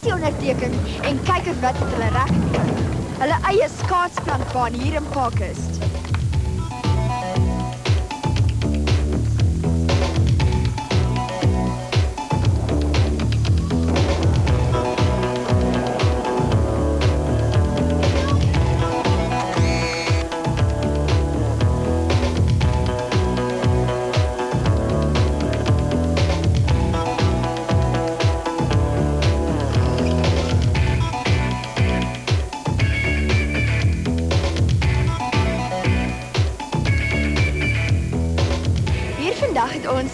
passie onderteken en kyk of wat het hulle reg kry. Hulle eie skaatsplankbaan hier in Parkhurst. Vandag het ons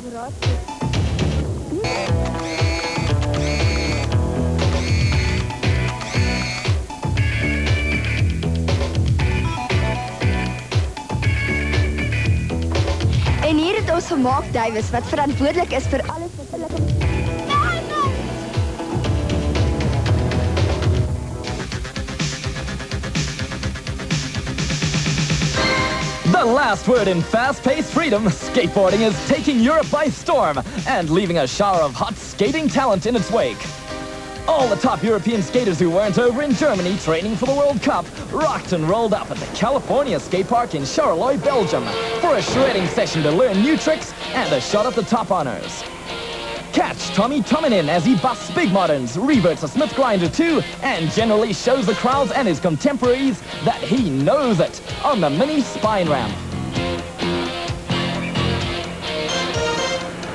en hier het ons gemaak Davis wat verantwoordelik is vir alles wat hulle The last word in fast-paced freedom, skateboarding is taking Europe by storm and leaving a shower of hot skating talent in its wake. All the top European skaters who weren't over in Germany training for the World Cup rocked and rolled up at the California skate park in Charleroi, Belgium for a shredding session to learn new tricks and a shot at the top honors. Catch Tommy Tominin as he busts big moderns, reverts a Smith Grinder 2, and generally shows the crowds and his contemporaries that he knows it on the mini spine ramp.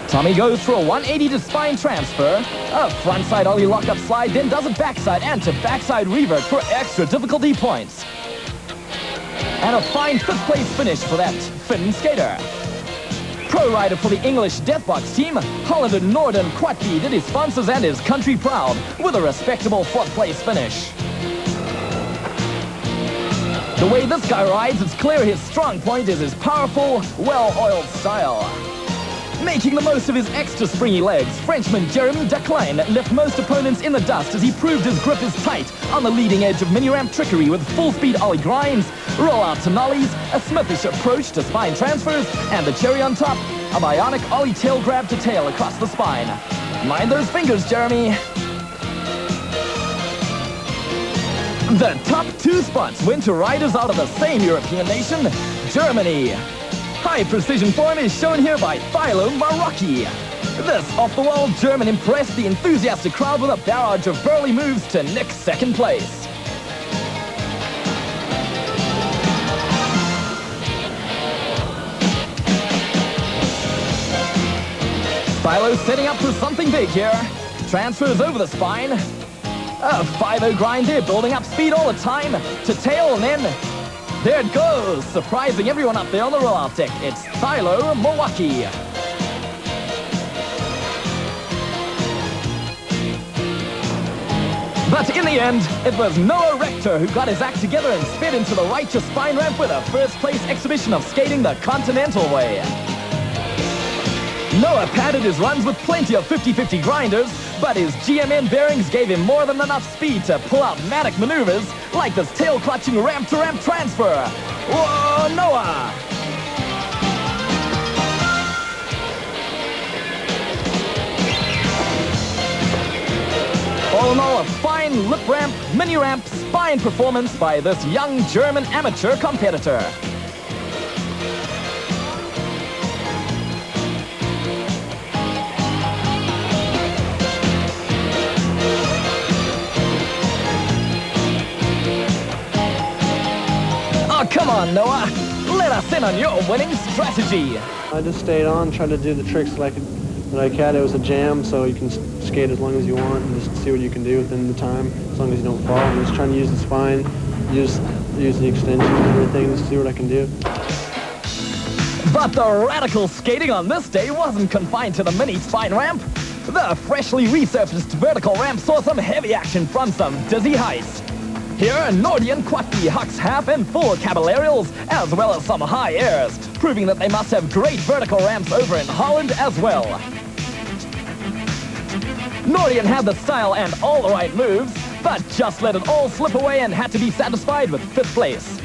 Tommy goes for a 180 to spine transfer, a frontside ollie lockup slide, then does a backside and to backside revert for extra difficulty points. And a fine fifth place finish for that Finn skater. Pro rider for the English Deathbox team, Hollander Norden Quatby did his sponsors and his country proud with a respectable fourth place finish. The way this guy rides, it's clear his strong point is his powerful, well-oiled style. Making the most of his extra springy legs, Frenchman Jeremy Decline left most opponents in the dust as he proved his grip is tight on the leading edge of mini-ramp trickery with full-speed ollie grinds, rollouts to nollies, a Smithish approach to spine transfers, and the cherry on top, a bionic ollie tail grab to tail across the spine. Mind those fingers, Jeremy. The top two spots went to riders out of the same European nation, Germany. High precision form is shown here by Thilo Marocchi. This off-the-wall German impressed the enthusiastic crowd with a barrage of burly moves to nick second place. Thilo setting up for something big here. Transfers over the spine. A 5-0 grind there, building up speed all the time. To tail and then there it goes, surprising everyone up there on the rollout deck. It's Thilo Milwaukee. But in the end, it was Noah Rector who got his act together and sped into the righteous spine ramp with a first-place exhibition of skating the Continental way. Noah padded his runs with plenty of 50-50 grinders, but his GMN bearings gave him more than enough speed to pull out manic maneuvers like this tail-clutching ramp-to-ramp transfer. Whoa, Noah! All in all, a fine lip ramp, mini ramp, spine performance by this young German amateur competitor. Oh, come on, Noah. Let us in on your winning strategy. I just stayed on, tried to do the tricks that I could. It was a jam, so you can skate as long as you want and just see what you can do within the time, as long as you don't fall. I'm just trying to use the spine, use the extension and everything to see what I can do. But the radical skating on this day wasn't confined to the mini spine ramp. The freshly resurfaced vertical ramp saw some heavy action from some dizzy heights. Here, Nordian Quatby hucks half and full cabalerials, as well as some high airs, proving that they must have great vertical ramps over in Holland as well. Nordian had the style and all the right moves, but just let it all slip away and had to be satisfied with 5th place.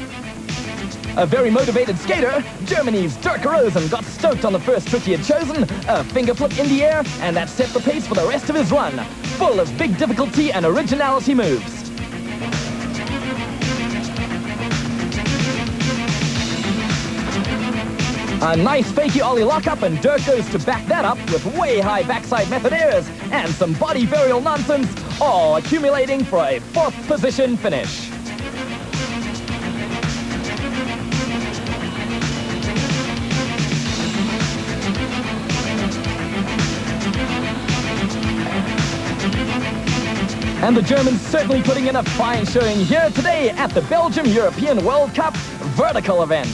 A very motivated skater, Germany's Dirk Rosen got stoked on the first trick he had chosen, a finger flip in the air, and that set the pace for the rest of his run. full of big difficulty and originality moves. A nice fakey ollie lockup, and Dirk goes to back that up with way high backside method airs and some body burial nonsense, all accumulating for a 4th position finish. And the Germans certainly putting in a fine showing here today at the Belgium European World Cup vertical event.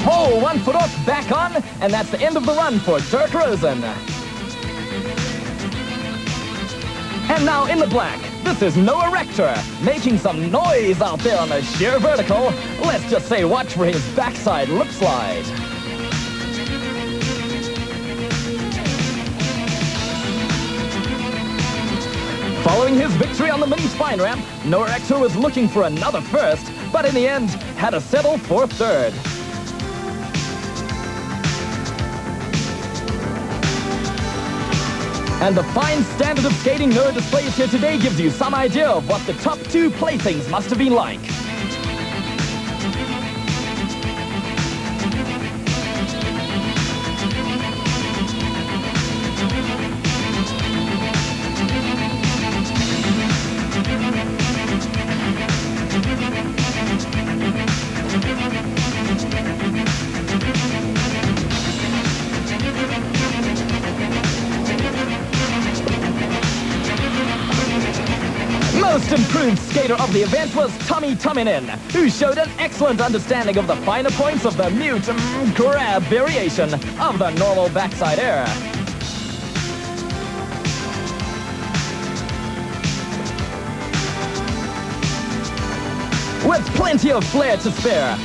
Oh, 1 foot off, back on, and that's the end of the run for Dirk Rosen. And now in the black, this is Noah Rector, making some noise out there on the sheer vertical. Let's just say watch for his backside lip slide. Following his victory on the mini spine ramp, Noah Rector was looking for another first, but in the end, had to settle for 3rd. And the fine standard of skating Noah displays here today gives you some idea of what the top 2 playthings must have been like. Most improved skater of the event was Tommy Tominen, who showed an excellent understanding of the finer points of the mute grab variation of the normal backside air. With plenty of flair to spare,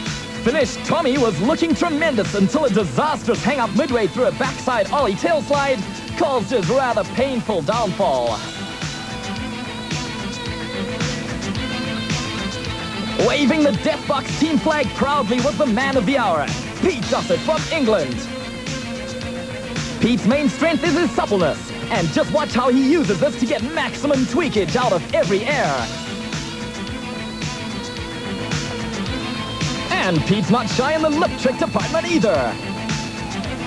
finished Tommy was looking tremendous until a disastrous hang-up midway through a backside ollie tail slide caused his rather painful downfall. Waving the Death Box team flag proudly was the man of the hour, Pete Dossett from England. Pete's main strength is his suppleness, and just watch how he uses this to get maximum tweakage out of every air. And Pete's not shy in the lip trick department either.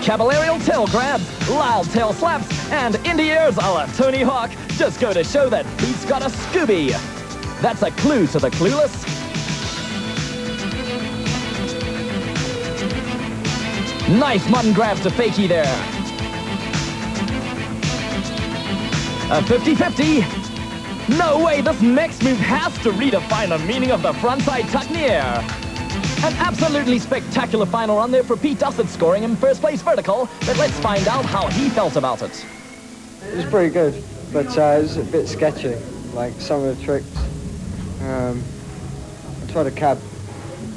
Caballerial tail grabs, loud tail slaps, and indie airs a la Tony Hawk just go to show that Pete's got a Scooby. That's a clue to the clueless. Nice mutton grabs to fakie there. A 50-50. No way, this next move has to redefine the meaning of the frontside tuck in the air. An absolutely spectacular final run there for Pete Dossett, scoring in 1st place vertical, but let's find out how he felt about it. It was pretty good, but it was a bit sketchy, like some of the tricks. I tried to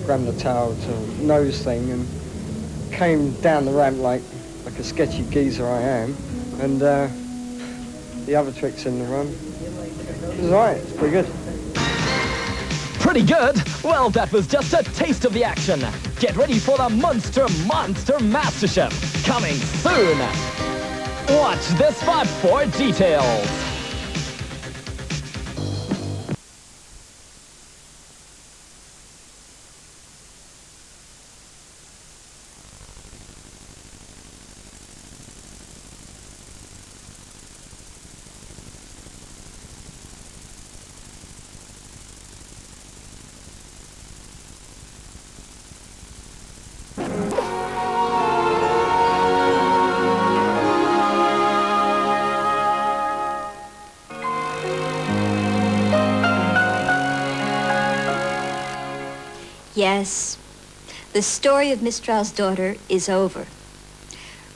grab the towel to nose thing and came down the ramp like a sketchy geezer I am, and the other tricks in the run, it was alright, it's pretty good. Pretty good? Well, that was just a taste of the action. Get ready for the Monster Mastership, coming soon. Watch this spot for details. Yes, the story of Mistral's daughter is over.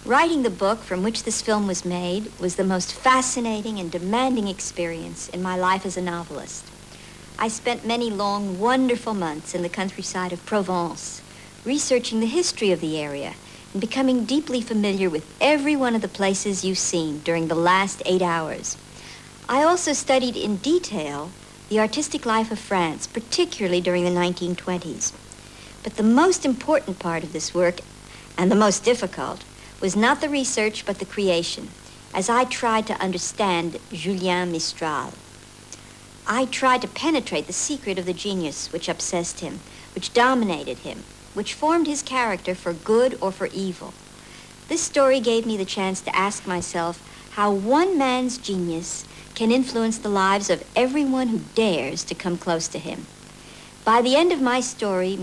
Writing the book from which this film was made was the most fascinating and demanding experience in my life as a novelist. I spent many long, wonderful months in the countryside of Provence, researching the history of the area and becoming deeply familiar with every one of the places you've seen during the last 8 hours. I also studied in detail the artistic life of France, particularly during the 1920s. But the most important part of this work, and the most difficult, was not the research but the creation, as I tried to understand Julien Mistral. I tried to penetrate the secret of the genius which obsessed him, which dominated him, which formed his character for good or for evil. This story gave me the chance to ask myself how one man's genius can influence the lives of everyone who dares to come close to him. By the end of my story,